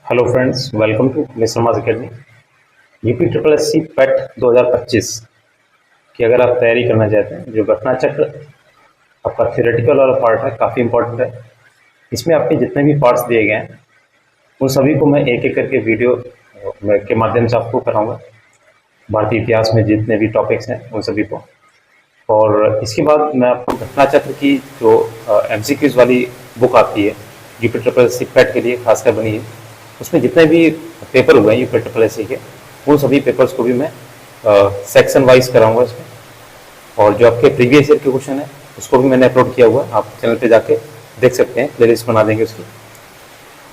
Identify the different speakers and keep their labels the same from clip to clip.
Speaker 1: Hello friends, welcome to mister mass academy. UP triple S C PET 2025 की अगर आप तैयारी करना चाहते हैं, जो घटना चक्र आपका थियोरेटिकल वाला पार्ट है, काफ़ी इंपॉर्टेंट है। इसमें आपके जितने भी पार्ट्स दिए गए हैं उन सभी को मैं एक एक करके वीडियो के माध्यम से आपको कराऊंगा। भारतीय इतिहास में जितने भी टॉपिक्स हैं उन सभी को, और इसके बाद मैं आपको घटना चक्र की जो एमसीक्यूज वाली बुक आती है UP triple S C PET के लिए खासकर बनी है, उसमें जितने भी पेपर हुए हैं यूपी ट्रिपल एस सी के, उन सभी पेपर्स को भी मैं सेक्शन वाइज कराऊंगा इसमें। और जो आपके प्रीवियस ईयर के क्वेश्चन है उसको भी मैंने अपलोड किया हुआ है, आप चैनल पे जाके देख सकते हैं, प्लेलिस्ट बना देंगे उसकी।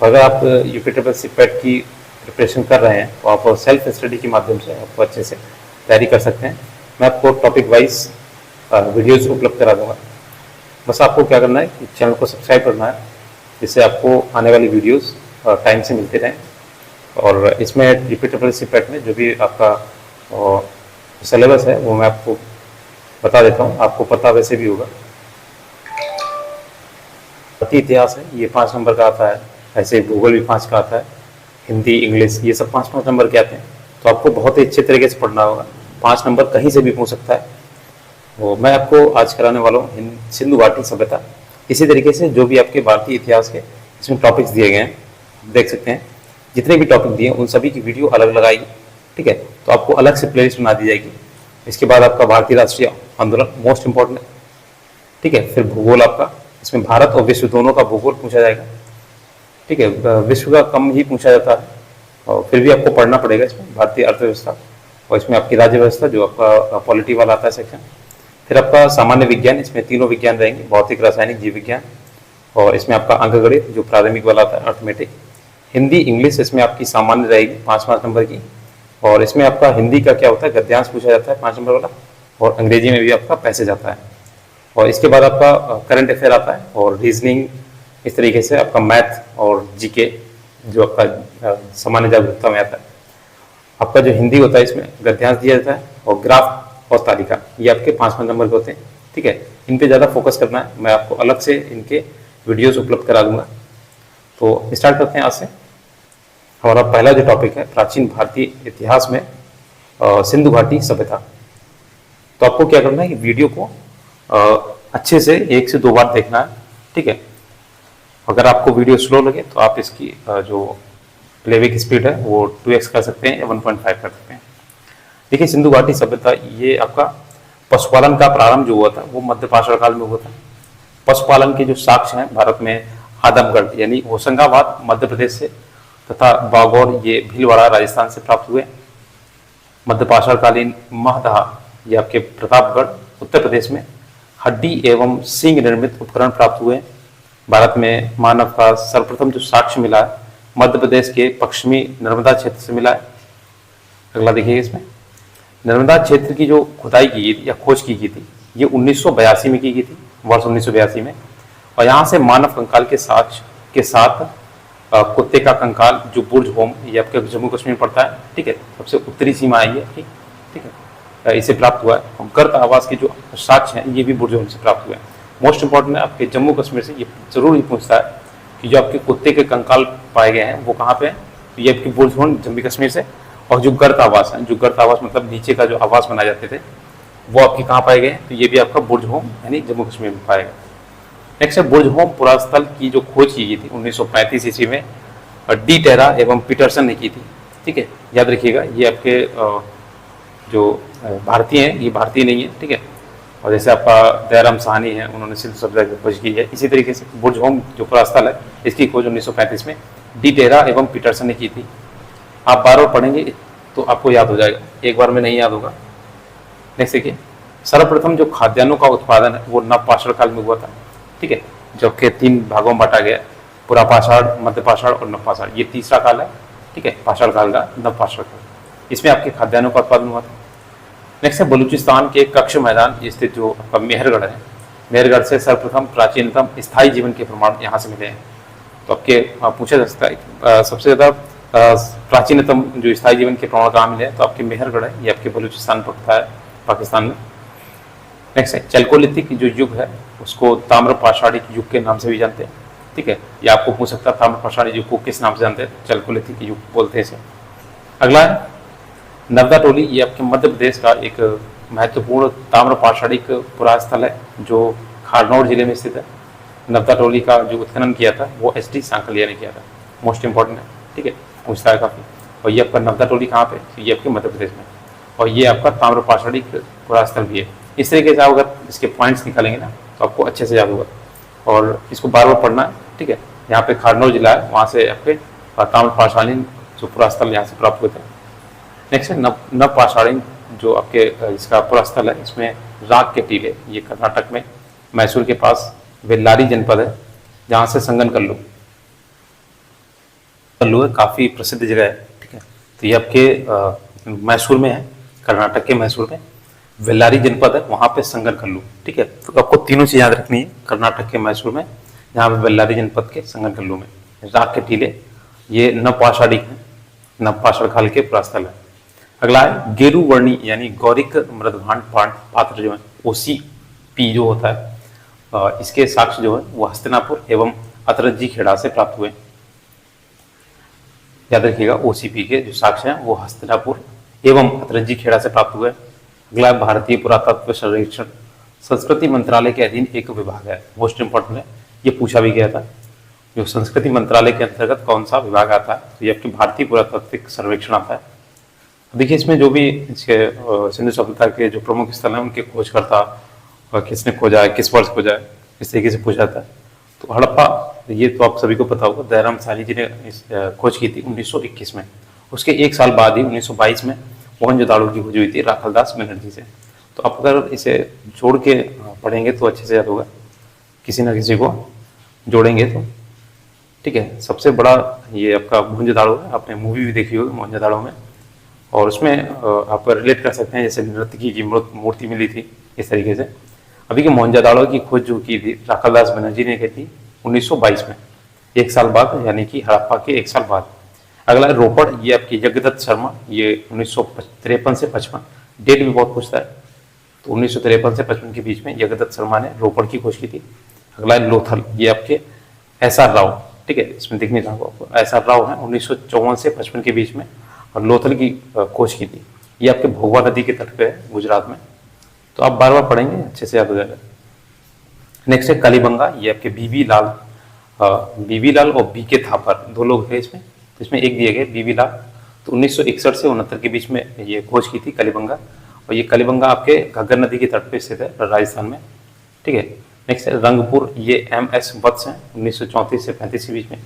Speaker 1: और अगर आप UP triple S C PET की प्रिपरेशन कर रहे हैं तो आप सेल्फ स्टडी के माध्यम से आपको अच्छे से तैयारी कर सकते हैं। मैं आपको टॉपिक वाइज वीडियोज़ उपलब्ध करा दूँगा। बस आपको क्या करना है कि चैनल को सब्सक्राइब करना है, जिससे आपको आने वाली वीडियोज़ टाइम से मिलते रहें। और इसमें UP triple S C PET में जो भी आपका सिलेबस है वो मैं आपको बता देता हूँ, आपको पता वैसे भी होगा। भारतीय इतिहास है, ये 5 नंबर का आता है। ऐसे भूगोल भी 5 का आता है, हिंदी, इंग्लिश, ये सब 5-5 नंबर के आते हैं। तो आपको बहुत ही अच्छे तरीके से पढ़ना होगा। 5 नंबर कहीं से भी पूछ सकता है। वो मैं आपको आज कराने वाला हूँ सिंधु घाटी सभ्यता। इसी तरीके से जो भी आपके भारतीय इतिहास के इसमें टॉपिक्स दिए गए हैं, देख सकते हैं, जितने भी टॉपिक दिए हैं उन सभी की वीडियो अलग लगाएगी। ठीक है, तो आपको अलग से प्लेलिस्ट बना दी जाएगी। इसके बाद आपका भारतीय राष्ट्रीय आंदोलन मोस्ट इंपॉर्टेंट है। ठीक है, फिर भूगोल आपका, इसमें भारत और विश्व दोनों का भूगोल पूछा जाएगा। ठीक है, विश्व का कम ही पूछा जाता है, और फिर भी आपको पढ़ना पड़ेगा इसमें भारतीय अर्थव्यवस्था, और इसमें आपकी राज्य व्यवस्था जो आपका पॉलिटी वाला आता है सेक्शन। फिर आपका सामान्य विज्ञान, इसमें तीनों विज्ञान रहेंगे, भौतिक, रासायनिक, जीव विज्ञान। और इसमें आपका अंकगणित जो प्राथमिक वाला आता है, अर्थमेटिक। हिंदी, इंग्लिश इसमें आपकी सामान्य रहेगी 5-5 नंबर की। और इसमें आपका हिंदी का क्या होता है, गद्यांश पूछा जाता है 5 नंबर वाला, और अंग्रेजी में भी आपका पैसेज आता है। और इसके बाद आपका करंट अफेयर आता है, और रीजनिंग, इस तरीके से आपका मैथ और जीके जो आपका सामान्य जागरूकता में आता है। आपका जो हिंदी होता है इसमें गद्यांश दिया जाता है, और ग्राफ और तालिका, ये आपके 5-5 नंबर के होते हैं। ठीक है, इन पे ज़्यादा फोकस करना है, मैं आपको अलग से इनके वीडियोस उपलब्ध करा दूंगा। तो स्टार्ट करते हैं आज से। हमारा पहला जो टॉपिक है, प्राचीन भारतीय इतिहास में सिंधु घाटी सभ्यता। तो आपको क्या करना है कि वीडियो को अच्छे से 1 से 2 बार देखना है। ठीक है, अगर आपको वीडियो स्लो लगे तो आप इसकी जो प्लेबैक स्पीड है वो 2x कर सकते हैं या 1.5 कर सकते हैं। देखिए, सिंधु घाटी सभ्यता, ये आपका पशुपालन का प्रारंभ जो हुआ था वो मध्य पाषाण काल में हुआ था। पशुपालन के जो साक्ष्य हैं भारत में आदमगढ़ यानी होशंगाबाद मध्य प्रदेश से, तथा बागौर ये भीलवाड़ा राजस्थान से प्राप्त हुए। मध्य पाषाणकालीन महदहा ये आपके प्रतापगढ़ उत्तर प्रदेश में। हड्डी एवं सींग निर्मित उपकरण प्राप्त हुए। भारत में मानव का सर्वप्रथम जो साक्ष्य मिला है मध्य प्रदेश के पश्चिमी नर्मदा क्षेत्र से मिला है। अगला देखिए, इसमें नर्मदा क्षेत्र की जो खुदाई की गई थी या खोज की गई थी, ये 1982 में की गई थी, वर्ष 1982 में। और यहाँ से मानव कंकाल के साक्ष्य के साथ कुत्ते का कंकाल जो बुर्ज होम, ये आपके जम्मू कश्मीर पड़ता है। ठीक है, सबसे उत्तरी सीमा आई है। ठीक है, इसे प्राप्त हुआ है। और गर्त आवास के जो साक्ष्य हैं ये भी बुर्ज होम से प्राप्त हुए हैं। मोस्ट इंपॉर्टेंट है, आपके जम्मू कश्मीर से ये जरूर ही पूछता है कि जो आपके कुत्ते के कंकाल पाए गए हैं वो कहाँ पे हैं, तो ये आपके बुर्ज होम जम्मू कश्मीर से। और जो गर्त आवास है, जो गर्त आवास मतलब नीचे का जो आवास बनाए जाते थे, वो आपके कहाँ पाए गए हैं, तो ये भी आपका बुर्ज होम यानी जम्मू कश्मीर में पाएगा। नेक्स्ट है बुर्ज होम पुरास्थल की जो खोज की गई थी 1935 ईस्वी में, डी टेरा एवं पीटरसन ने की थी। ठीक है, याद रखिएगा, ये आपके जो भारतीय हैं ये भारतीय नहीं है। ठीक है, और जैसे आपका दयाराम साहनी है, उन्होंने सिंधु सभ्यता की खोज की है। इसी तरीके से बुर्ज होम जो पुरास्थल है इसकी खोज 1935 में डी टेरा एवं पीटरसन ने की थी। आप बार बार पढ़ेंगे तो आपको याद हो जाएगा, एक बार में नहीं याद होगा। नेक्स्ट देखिए, सर्वप्रथम जो खाद्यान्नों का उत्पादन है वो नवपाषाण काल में हुआ था। ठीक है, जो कि 3 भागों में बांटा गया, पुरा पाषाण, मध्य पाषाण और नवपाषाण। ये तीसरा काल है। ठीक है, पाषाण काल का नवपाषाण काल, इसमें आपके खाद्यान्नों का उत्पादन हुआ था। नेक्स्ट है बलूचिस्तान के कच्छ मैदान स्थित जो आपका मेहरगढ़ है, मेहरगढ़ से सर्वप्रथम प्राचीनतम स्थायी जीवन के प्रमाण यहाँ से मिले हैं। तो आपके पूछा जा सकता है सबसे ज़्यादा प्राचीनतम जो स्थायी जीवन के प्रमाण कहाँ मिले हैं, तो आपके मेहरगढ़ है, ये आपके बलूचिस्तान पड़ता है पाकिस्तान में। नेक्स्ट है चैल्कोलिथिक जो युग है उसको ताम्र पाषाणिक युग के नाम से भी जानते हैं। ठीक है। ये आपको पूछ सकता है ताम्र पाषाणी युग को किस नाम से जानते हैं, चल्कोलिथिक युग बोलते हैं इसे। अगला है नर्मदा टोली, ये आपके मध्य प्रदेश का एक महत्वपूर्ण ताम्र पाषाणिक पुरास्थल है जो खारनौर जिले में स्थित है। नर्मदा टोली का जो उत्खनन किया था वो एस.डी. सांकलिया ने किया था। मोस्ट इंपॉर्टेंट है, ठीक है, पूछता है काफ़ी। और ये आपका नर्मदा टोली कहाँ पे, तो ये आपके मध्य प्रदेश में, और ये आपका ताम्र पाषाणिक पुरास्थल भी है। इस तरीके से आप अगर इसके पॉइंट्स निकालेंगे ना तो आपको अच्छे से याद होगा, और इसको बार बार पढ़ना है, ठीक है। यहाँ पे खारनौर जिला है, वहाँ से आपके ताम्र पाषाणिक जो पुरास्थल यहाँ से प्राप्त होते हैं। नेक्स्ट है नव पाषाणी, जो आपके इसका पुरास्थल है, इसमें राग के टीले, ये कर्नाटक में मैसूर के पास बेल्लारी जनपद है, जहाँ से संगन कल्लू है, काफ़ी प्रसिद्ध जगह है, ठीक है। तो ये आपके मैसूर में है, कर्नाटक के मैसूर में बेल्लारी जनपद है, वहाँ पे संगन कल्लू, ठीक है। तो आपको तीनों चीज़ याद रखनी है, कर्नाटक के मैसूर में, जहाँ पे बेल्लारी जनपद के संगन कल्लू में राग के टीले, ये नवपाषाणी है, नवपाषाण काल के पुरास्थल है। अगला है गेरू वर्णी यानी गौरिक मृदभांड पात्र जो है OCP जो होता है, इसके साक्ष्य जो है वो हस्तिनापुर एवं अतरंजी खेड़ा से प्राप्त हुए। याद रखिएगा OCP के जो साक्ष्य हैं वो हस्तिनापुर एवं अतरंजी खेड़ा से प्राप्त हुए। अगला भारतीय पुरातत्व सर्वेक्षण संस्कृति मंत्रालय के अधीन एक विभाग है, मोस्ट इंपॉर्टेंट है, ये पूछा भी गया था। जो संस्कृति मंत्रालय के अंतर्गत कौन सा विभाग आता है, तो ये आपकी भारतीय पुरातात्विक सर्वेक्षण आता है। देखिए इसमें जो भी इसके सिंधु सभ्यता के जो प्रमुख स्थल हैं उनके खोजकर्ता, किसने खोजा है, किस वर्ष खोजा है, इस तरीके से पूछा जाता है। तो हड़प्पा, ये तो आप सभी को पता होगा, दयाराम साहनी जी ने खोज की थी 1921 में। उसके एक साल बाद ही 1922 में मोहनजोदाड़ो की खोज हुई थी राखालदास बनर्जी से। तो आप अगर इसे जोड़ के पढ़ेंगे तो अच्छे से याद होगा, किसी ना किसी को जोड़ेंगे तो, ठीक है। सबसे बड़ा ये आपका मोहनजोदाड़ो है, आपने मूवी भी देखी होगी मोहनजोदाड़ो में, और उसमें आप रिलेट कर सकते हैं, जैसे नर्तकी की मूर्ति मिली थी, इस तरीके से। अभी के मोहनजोदाड़ो की खोज जो की थी राखालदास बनर्जी ने की थी 1922 में, एक साल बाद, यानी कि हड़प्पा के एक साल बाद। अगला है रोपड़, ये आपकी जगदत्त शर्मा, ये 1953 से 55, डेट भी बहुत पूछता है, तो 1953 से 55 के बीच में जगदत्त शर्मा ने रोपड़ की खोज की थी। अगला है लोथल, ये आपके SR राव, ठीक है, इसमें दिख नहीं रहा आपको, SR राव है, 1954 से 55 के बीच में, और लोथल की खोज की थी। ये आपके भोगवा नदी के तट पे है गुजरात में। तो आप बार बार पढ़ेंगे अच्छे से याद हो जाएगा। नेक्स्ट है कालीबंगा, ये आपके बीबी लाल और BK थापर, दो लोग थे इसमें, तो इसमें एक दिए गए BB लाल। तो 1961 से 69 के बीच में ये खोज की थी कालीबंगा, और ये कालीबंगा आपके घग्गर नदी के तट पे स्थित है राजस्थान में, ठीक है। नेक्स्ट है रंगपुर, ये MS वत्स हैं, 1934 से 35 के बीच में।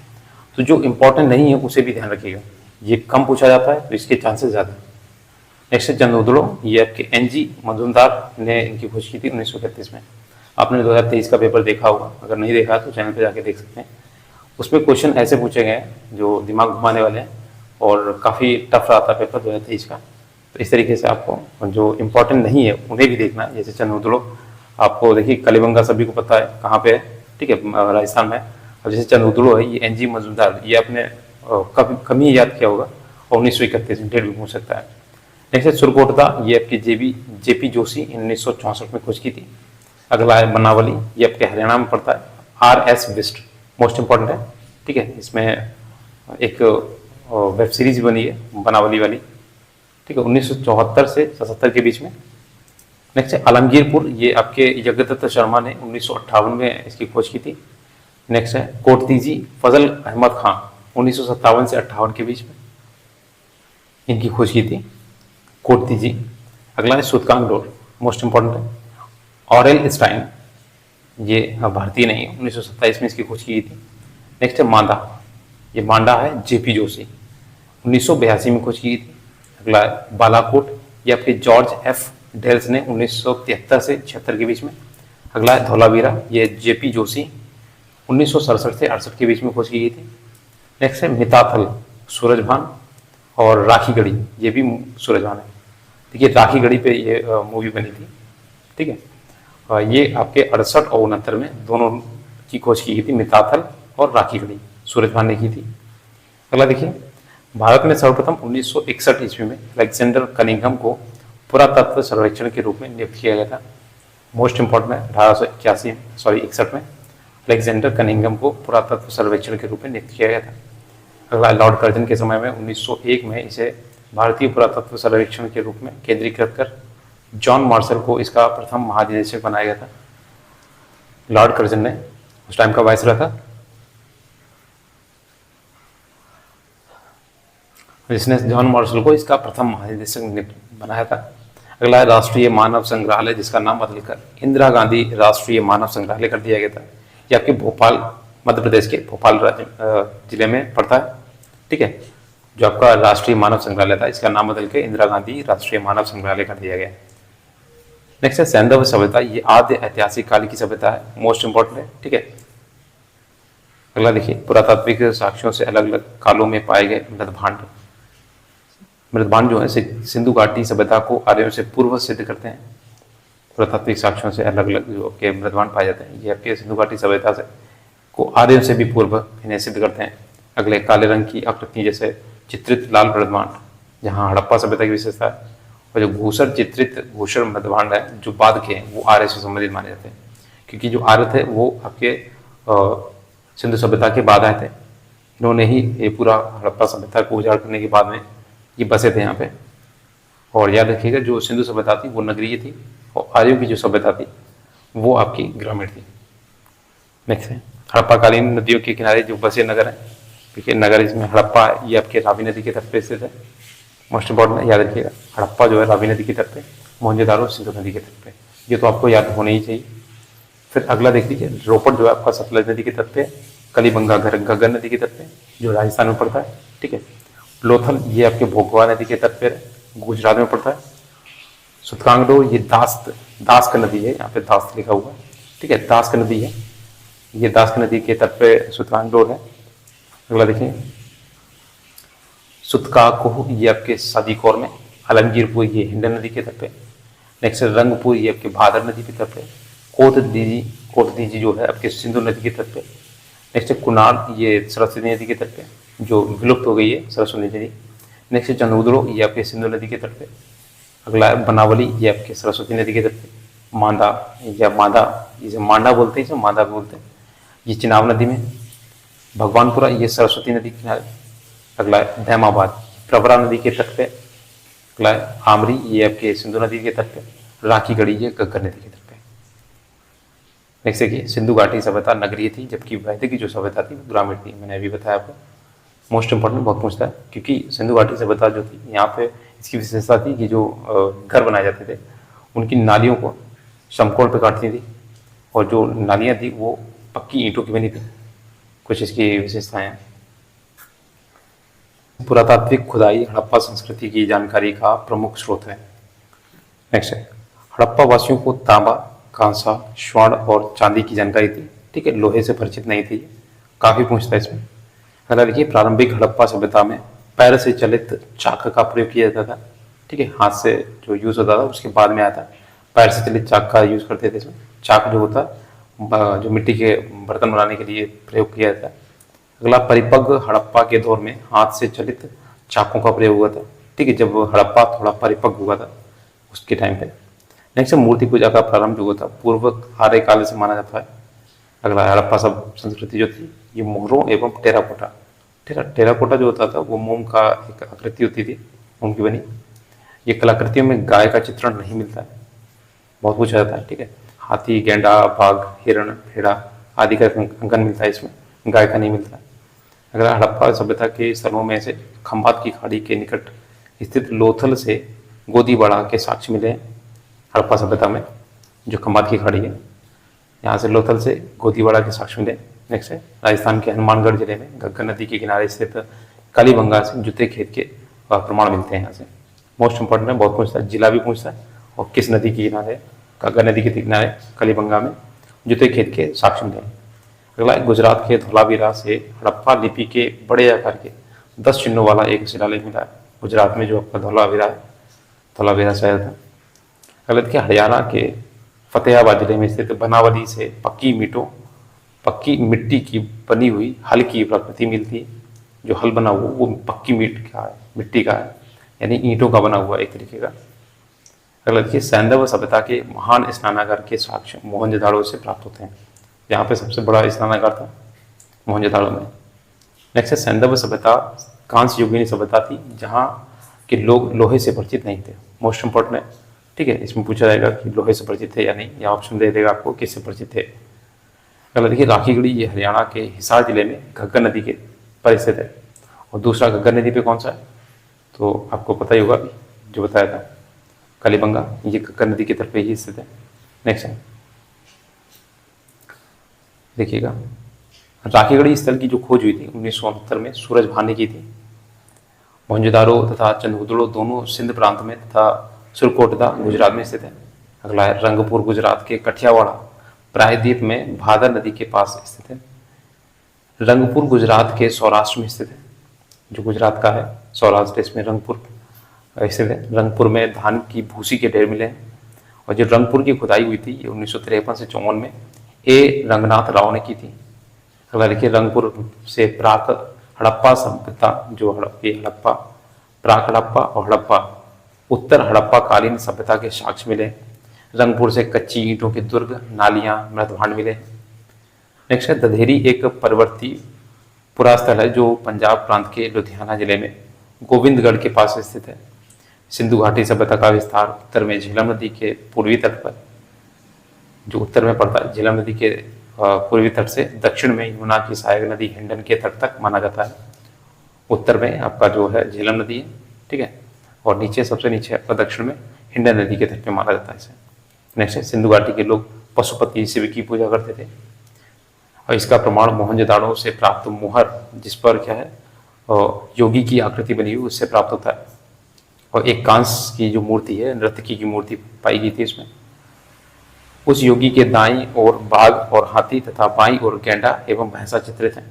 Speaker 1: तो जो इंपॉर्टेंट नहीं है उसे भी ध्यान रखिएगा, ये कम पूछा जाता है तो इसके चांसेस ज़्यादा है। नेक्स्ट है चंद्रोदड़ो, ये आपके NG मजुमदार ने इनकी खोज की थी 1931 में। आपने 2023 का पेपर देखा होगा, अगर नहीं देखा तो चैनल पे जाके देख सकते हैं। उसमें क्वेश्चन ऐसे पूछे गए हैं जो दिमाग घुमाने वाले हैं, और काफ़ी टफ रहा था पेपर 2023 का। तो इस तरीके से आपको जो इम्पोर्टेंट नहीं है उन्हें भी देखना है। जैसे चंद्रोदड़ो, आपको देखिए कालीबंगा सभी को पता है कहाँ पे है, ठीक है, राजस्थान में। अब जैसे चंद्रोदड़ो है, ये NG मजुमदार, ये आपने कम ही याद किया होगा, और 1931 में डेट भी पूछ सकता है। नेक्स्ट है सुरकोटदा, ये आपकी JP जोशी 1964 में खोज की थी। अगला है बनावली, ये आपके हरियाणा में पड़ता है, RS बिस्ट, मोस्ट इंपॉर्टेंट है, ठीक है। इसमें एक वेब सीरीज बनी है बनावली वाली, ठीक है, 1974 से 77 के बीच में। नेक्स्ट है आलमगीरपुर, ये आपके जगदत्त शर्मा ने 1958 में इसकी खोज की थी। नेक्स्ट है कोटतीजी, फजल अहमद खां, 1957 से 58 के बीच में इनकी खोज की थी, कोटतीजी। अगला है सुतकांगडोर, मोस्ट इंपॉर्टेंट है। ऑरेल स्टाइन, ये भारतीय नहीं है, 1927 में इसकी खोज की थी। नेक्स्ट है मांडा, ये मांडा है JP जोशी, 1982 में खोज की थी। अगला है बालाकोट, ये आपके जॉर्ज F डेल्स ने 1973 से 76 के बीच में। अगला है धौलावीरा, ये JP जोशी 1967 से 68 के बीच में खोज की गई थी। नेक्स्ट है मिताथल, सूरजभान और राखीगढ़ी, ये भी सूरजभान है। देखिए राखीगढ़ी पे ये मूवी बनी थी, ठीक है। ये आपके 68 और 69 में दोनों की खोज की गई थी, मिताथल और राखीगढ़ी, सूरजभान ने की थी। अगला देखिए, भारत में सर्वप्रथम 1961 ईस्वी में अलेक्जेंडर कनिंघम को पुरातत्व सर्वेक्षण के रूप में नियुक्त किया गया था। मोस्ट इंपॉर्टेंट है, 1881 में, 61 में। अलेक्जेंडर कनिंघम को पुरातत्व सर्वेक्षण के रूप में नियुक्त किया गया था। अगला, लॉर्ड कर्जन के समय में 1901 में इसे भारतीय पुरातत्व सर्वेक्षण के रूप में केंद्रीकृत कर जॉन मार्शल को इसका प्रथम महानिदेशक बनाया गया था। लॉर्ड कर्जन ने उस टाइम का वायसरॉय था, जिसने जॉन मार्शल को इसका प्रथम महानिदेशक बनाया था। अगला है राष्ट्रीय मानव संग्रहालय, जिसका नाम बदलकर इंदिरा गांधी राष्ट्रीय मानव संग्रहालय कर दिया गया था। ये आपके भोपाल, मध्य प्रदेश के भोपाल जिले में पड़ता है। ठीक है, जो आपका राष्ट्रीय मानव संग्रहालय था, इसका नाम बदल के इंदिरा गांधी राष्ट्रीय मानव संग्रहालय कर दिया गया। नेक्स्ट है सैंधव सभ्यता, ये आद्य ऐतिहासिक काल की सभ्यता है, मोस्ट इंपॉर्टेंट है। ठीक है, अगला देखिए, पुरातात्विक साक्ष्यों से अलग अलग कालों में पाए गए मृदभांड। मृदभांड जो है सिंधु घाटी सभ्यता को आर्यों से पूर्व सिद्ध करते हैं। पुरातात्विक साक्ष्यों से अलग अलग जो आपके मृदभांड पाए जाते हैं, ये आपके सिंधु घाटी सभ्यता से को आर्यों से भी पूर्व इन्हें सिद्ध करते हैं। अगले, काले रंग की आकृति जैसे चित्रित लाल मृदभांड, जहाँ हड़प्पा सभ्यता की विशेषता है। और जो घूसर चित्रित घूसर मृदभांड है जो बाद के हैं, वो आर्य से संबंधित माने जाते हैं, क्योंकि जो आर्य थे वो आपके सिंधु सभ्यता के बाद आए थे। इन्होंने ही ये पूरा हड़प्पा सभ्यता को उजाड़ करने के बाद में ये बसे थे यहाँ पे। और याद रखिएगा, जो सिंधु सभ्यता थी वो नगरीय थी, और आर्यों की जो सभ्यता थी वो आपकी ग्रामीण थी। नेक्स्ट है हड़प्पाकालीन नदियों के किनारे जो बसे नगर हैं। देखिए, नगर इसमें हड़प्पा, ये आपके रावी नदी के तट पे स्थित है। मोस्ट इंपॉर्टेंट है, याद रखिएगा, हड़प्पा जो है रावी नदी के तट पे, मोहनजोदारो सिंधु नदी के तट पे, ये तो आपको याद होना ही चाहिए। फिर अगला देख लीजिए, रोपड़ जो है आपका सतलज नदी के तट पे, कलीबंगा घग्गर नदी के तट पे जो राजस्थान में पड़ता है। ठीक है, लोथल ये आपके भोगवा नदी के तट पे गुजरात में पड़ता है। सुतकांगडो ये दास्क नदी है, यहाँ पे दास्त लिखा हुआ है। ठीक है, दास्क नदी है, ये दास्क नदी के तट पे सुतकांगडो है। अगला देखिए, सुतकाकोह ये आपके सादीकौर में, आलमगीरपुर ये हिंडन नदी के तट पे। नेक्स्ट रंगपुर ये आपके भादर नदी के तट पे। कोटदीजी जो है आपके सिंधु नदी के तट पे। नेक्स्ट कुनार ये सरस्वती नदी के तट पे, जो विलुप्त हो गई है सरस्वती नदी। नेक्स्ट चंदुद्रो ये आपके सिंधु नदी के तट पे। अगला है बनावली, ये आपके सरस्वती नदी के तट पे। मांदा या मादा, जिसे मांडा बोलते हैं, इसे मादा बोलते हैं, ये चिनाब नदी में। भगवानपुरा ये सरस्वती नदी के किनारे। अगला है धैमाबाद, प्रवरा नदी के तट पे। अगला है आमरी, ये आपके सिंधु नदी के तट पे। राखी गढ़ी ये घग्गर नदी के तट पे। नेक्स्ट देखिए, सिंधु घाटी सभ्यता नगरीय थी, जबकि वैदिक की जो सभ्यता थी वो ग्रामीण थी। मैंने अभी बताया आपको, मोस्ट इंपॉर्टेंट, बहुत पूछता है, क्योंकि सिंधु घाटी सभ्यता जो थी, यहाँ पे इसकी विशेषता थी कि जो घर बनाए जाते थे उनकी नालियों को समकोण पे काटती थी, और जो नालियाँ थी वो पक्की ईंटों की बनी थी। कुछ इसकी विशेषताएं हैं। पुरातात्विक खुदाई हड़प्पा संस्कृति की जानकारी का प्रमुख स्रोत है। नेक्स्ट है, हड़प्पा वासियों को तांबा, कांसा, स्वर्ण और चांदी की जानकारी थी। ठीक है, लोहे से परिचित नहीं थी, काफी पूछता है इसमें। अगला देखिए, प्रारंभिक हड़प्पा सभ्यता में पैर से चलित चाक का प्रयोग किया जाता था। ठीक है, हाथ से जो यूज होता था उसके बाद में आता, पैर से चलित चाक का यूज करते थे। इसमें चाक जो होता जो मिट्टी के बर्तन बनाने के लिए प्रयोग किया जाता है। अगला, परिपक्व हड़प्पा के दौर में हाथ से चलित चाकों का प्रयोग हुआ था। ठीक है, जब हड़प्पा थोड़ा परिपक्व हुआ था उसके टाइम पे। नेक्स्ट, मूर्ति पूजा का प्रारंभ जो हुआ था पूर्व आर्य काल से माना जाता है। अगला, हड़प्पा सब संस्कृति जो थी ये मोहरों एवं टेराकोटा, टेराकोटा जो होता था वो मोम का एक आकृति होती थी, मोम की बनी। ये कलाकृतियों में गाय का चित्रण नहीं मिलता है, बहुत पूछा जाता है। ठीक है, हाथी, गेंडा, बाघ, हिरण, भेड़ा आदि का अंकन मिलता है, इसमें गाय का नहीं मिलता है। अगला, हड़प्पा सभ्यता के स्थलों में से खंभात की खाड़ी के निकट स्थित लोथल से गोदीबाड़ा के साक्ष्य मिले हैं। हड़प्पा सभ्यता में जो खंभात की खाड़ी है, यहाँ से लोथल से गोदीबाड़ा के साक्ष्य मिले। नेक्स्ट है, राजस्थान के हनुमानगढ़ जिले में घग्गर नदी के किनारे स्थित कालीबंगा से जूते खेत के प्रमाण मिलते हैं। यहाँ से मोस्ट इंपॉर्टेंट है, बहुत पूछता है, जिला भी पूछता है, और किस नदी के किनारे, घग्गर नदी के किनारे कालीबंगा में जूते खेत के साक्ष्य मिले हैं। अगला, गुजरात के धोलावीरा से हड़प्पा लिपि के बड़े आकार के 10 चिन्हों वाला एक शिलालेख मिला है। गुजरात में जो आपका धोलावीरा है, धोलावीरा शहर था। अगला देखिए, हरियाणा के फतेहाबाद जिले में स्थित बनावली से पक्की मिट्टी की बनी हुई हल की प्रकृति मिलती है। जो हल बना हुआ वो पक्की मिट्टी का है, यानी ईंटों का बना हुआ एक तरीके का। अगला देखिए, सैंधव सभ्यता के महान स्नानागार के साक्ष्य मोहनजोदाड़ो से प्राप्त होते हैं। यहाँ पे सबसे बड़ा स्नानागार था मोहनजोदाड़ो में। नेक्स्ट है सैंधव सभ्यता कांस्य युगीन सभ्यता थी जहाँ के लोग लोहे से परिचित नहीं थे। मोस्ट इंपॉर्टेंट है, ठीक है, इसमें पूछा जाएगा कि लोहे से परिचित थे या नहीं, या ऑप्शन दे देगा आपको किससे परिचित थे। अगला देखिए राखीगढ़ी, ये हरियाणा के हिसार जिले में घग्गर नदी के पर स्थित है। और दूसरा घग्गर नदी पे कौन सा है, तो आपको पता ही होगा अभी जो बताया था, कालीबंगा, ये घग्गर नदी के तट पे ही स्थित है। नेक्स्ट है देखिएगा राखीगढ़ी स्थल की जो खोज हुई थी 1969 में सूरज भान ने की थी। मोहनजोदारो तथा चंदहुदड़ो दोनों सिंध प्रांत में तथा सुरकोटदा गुजरात में स्थित है। अगला है रंगपुर, गुजरात के कठियावाड़ा प्रायद्वीप में भादर नदी के पास स्थित है। रंगपुर गुजरात के सौराष्ट्र में स्थित है, जो गुजरात का है सौराष्ट्र, इसमें रंगपुर स्थित है। रंगपुर में धान की भूसी के ढेर मिले हैं। और जो रंगपुर की खुदाई हुई थी ये 1953 से 54 में ए रंगनाथ राव ने की थी। अगला देखिए रंगपुर से प्राक हड़प्पा सभ्यता, जो हड़प्पा, प्राक हड़प्पा और हड़प्पा उत्तर हड़प्पा कालीन सभ्यता के साक्ष्य मिले। रंगपुर से कच्ची ईंटों के दुर्ग, नालियां, मृतभांड मिले। नेक्स्ट है दधेरी, एक परवर्ती पुरास्थल है जो पंजाब प्रांत के लुधियाना जिले में गोविंदगढ़ के पास स्थित है। सिंधु घाटी सभ्यता का विस्तार उत्तर में झेलम नदी के पूर्वी तट पर, जो उत्तर में पड़ता है झेलम नदी के पूर्वी तट से दक्षिण में यमुना की सहायक नदी हिंडन के तट तक माना जाता है। उत्तर में आपका जो है झेलम नदी है, ठीक है, और नीचे सबसे नीचे आपका दक्षिण में हिंडन नदी के तट में माना जाता है इसे। नेक्स्ट है सिंधु घाटी के लोग पशुपति शिव की पूजा करते थे। और इसका प्रमाण मोहनजोदाड़ो से प्राप्त मुहर, जिस पर क्या है योगी की आकृति बनी हुई, उससे प्राप्त होता है। और एक कांस की जो मूर्ति है, नर्तकी की मूर्ति पाई गई थी इसमें। उस योगी के दाईं ओर बाघ और हाथी तथा बाईं ओर गैंडा एवं भैंसा चित्रित हैं।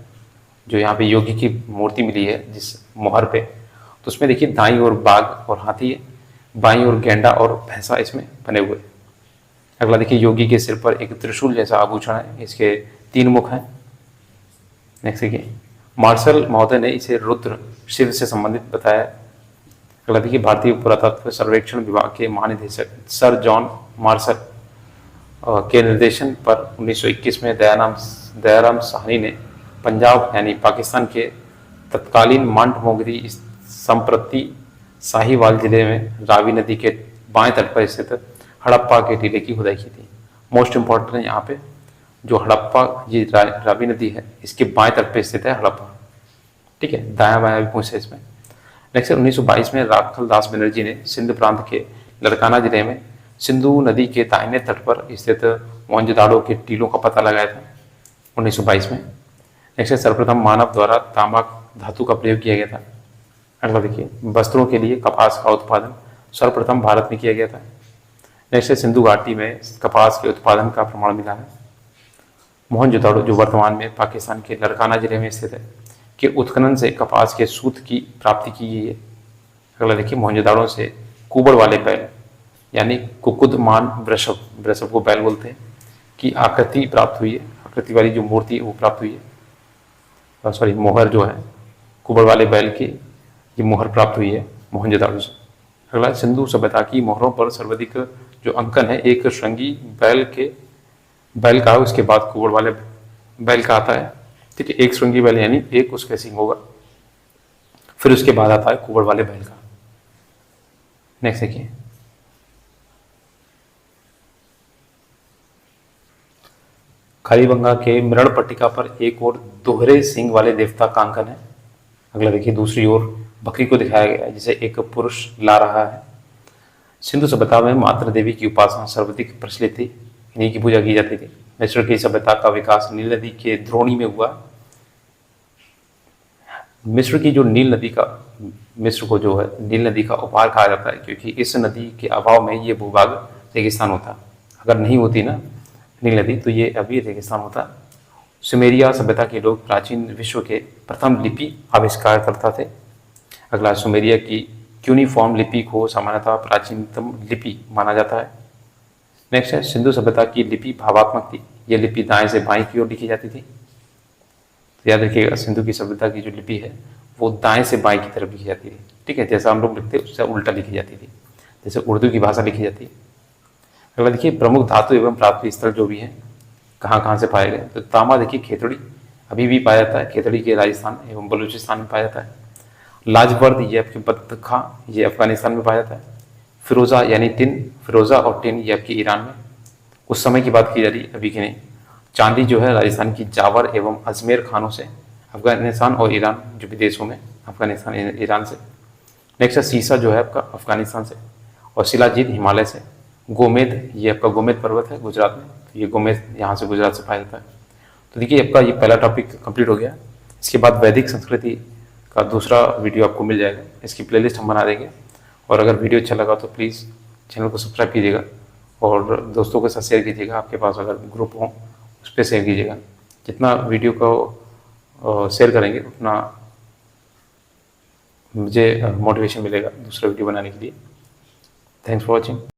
Speaker 1: जो यहाँ पे योगी की मूर्ति मिली है जिस मोहर पे, तो उसमें देखिए दाईं ओर बाघ और हाथी है, बाईं ओर गैंडा और भैंसा इसमें बने हुए। अगला देखिए योगी के सिर पर एक त्रिशूल जैसा आभूषण है, इसके 3 मुख हैं। नेक्स्ट देखिए मार्शल महोदय ने इसे रुद्र शिव से संबंधित बताया। अगला देखिए भारतीय पुरातत्व सर्वेक्षण विभाग के महानिदेशक सर जॉन मार्शल के निर्देशन पर 1921 में दयाराम साहनी ने पंजाब यानी पाकिस्तान के तत्कालीन मांड मोगरी संप्रति साहिवाल जिले में रावी नदी के बाएं तट पर स्थित हड़प्पा के टीले की खुदाई की थी। मोस्ट इंपॉर्टेंट है यहाँ पे जो हड़प्पा, ये रावी नदी है, इसके बाएं तट पर स्थित है हड़प्पा, ठीक है, दायां बायां भी पूछे इसमें। नेक्स्ट 1922 में राखल दास बनर्जी ने सिंध प्रांत के लड़काना जिले में सिंधु नदी के दाहिने तट पर स्थित मोहनजोदाड़ो के टीलों का पता लगाया था 1922 में। नेक्स्ट सर्वप्रथम मानव द्वारा तांबा धातु का प्रयोग किया गया था। अगला देखिए वस्त्रों के लिए कपास का उत्पादन सर्वप्रथम भारत में किया गया था। नेक्स्ट सिंधु घाटी में कपास के उत्पादन का प्रमाण मिला है। मोहनजोदाड़ो जो वर्तमान में पाकिस्तान के लड़काना जिले में स्थित है के उत्खनन से कपास के सूत की प्राप्ति की गई है। अगला देखिए मोहनजोदाड़ो से कुबड़ वाले बैल यानी कुकुदमान वृषभ, वृषभ को बैल बोलते हैं, की आकृति प्राप्त हुई है। आकृति वाली जो मूर्ति वो प्राप्त हुई है, सॉरी मोहर जो है कुबड़ वाले बैल की ये मोहर प्राप्त हुई है मोहनजोदाड़ो से। अगला सिंधु सभ्यता की मोहरों पर सर्वाधिक जो अंकन है एक श्रृंगी बैल का, उसके बाद कुबड़ वाले बैल का आता है, ठीक है, एक श्रृंगी बैल यानी एक उसका सिंग होगा, फिर उसके बाद आता है कुबड़ वाले बैल का। नेक्स्ट देखिए कालीबंगा के मृण पट्टिका पर एक और दोहरे सिंग वाले देवता का अंकन है। अगला देखिए दूसरी ओर बकरी को दिखाया गया है जिसे एक पुरुष ला रहा है। सिंधु सभ्यता में मातृ देवी की उपासना सर्वाधिक प्रचलित थी, इन्हीं की पूजा की जाती थी। मिस्र की सभ्यता का विकास नील नदी के द्रोणी में हुआ। मिस्र की जो नील नदी का, मिस्र को जो है नील नदी का उपहार कहा जाता है क्योंकि इस नदी के अभाव में ये भूभाग रेगिस्तान होता। अगर नहीं होती ना नील नदी तो ये अभी रेगिस्तान होता। सुमेरिया सभ्यता के लोग प्राचीन विश्व के प्रथम लिपि आविष्कार करता थे। अगला सुमेरिया की क्यूनिफॉर्म लिपि को सामान्यतः प्राचीनतम लिपि माना जाता है। नेक्स्ट है सिंधु सभ्यता की लिपि भावात्मक थी, यह लिपि दाएं से बाएं की ओर लिखी जाती थी। तो याद रखिएगा सिंधु की सभ्यता की जो लिपि है वो दाएं से बाएं की तरफ लिखी जाती थी, ठीक है, जैसा हम लोग लिखते हैं उससे उल्टा लिखी जाती थी, जैसे उर्दू की भाषा लिखी जाती है। अगला देखिए प्रमुख धातु एवं प्राप्ति स्थल जो भी है कहाँ कहाँ से पाए गए। तो तांबा देखिए खेतड़ी अभी भी पाया जाता है, खेतड़ी के राजस्थान एवं बलूचिस्तान में पाया जाता है। लाजवर्द ये आपके बदखा ये अफगानिस्तान में पाया जाता है। फिरोजा यानी टिन, फिरोजा और टिन ये आपकी ईरान में, उस समय की बात की जा रही है, अभी की नहीं। चांदी जो है राजस्थान की जावर एवं अजमेर खानों से, अफगानिस्तान और ईरान जो विदेशों में, अफगानिस्तान ईरान से। नेक्स्ट है शीशा जो है आपका अफगानिस्तान से, और शिलाजीत हिमालय से। गोमेद ये आपका गोमेद पर्वत है गुजरात में, तो ये गोमेद यहाँ से गुजरात से पाया जाता है। तो देखिए आपका ये पहला टॉपिक कंप्लीट हो गया। इसके बाद वैदिक संस्कृति का दूसरा वीडियो आपको मिल जाएगा, इसकी प्लेलिस्ट हम बना देंगे। और अगर वीडियो अच्छा लगा तो प्लीज़ चैनल को सब्सक्राइब कीजिएगा और दोस्तों के साथ शेयर कीजिएगा, आपके पास अगर ग्रुप हो उस पर शेयर कीजिएगा। जितना वीडियो को शेयर करेंगे उतना मुझे मोटिवेशन मिलेगा दूसरा वीडियो बनाने के लिए। Thanks for watching.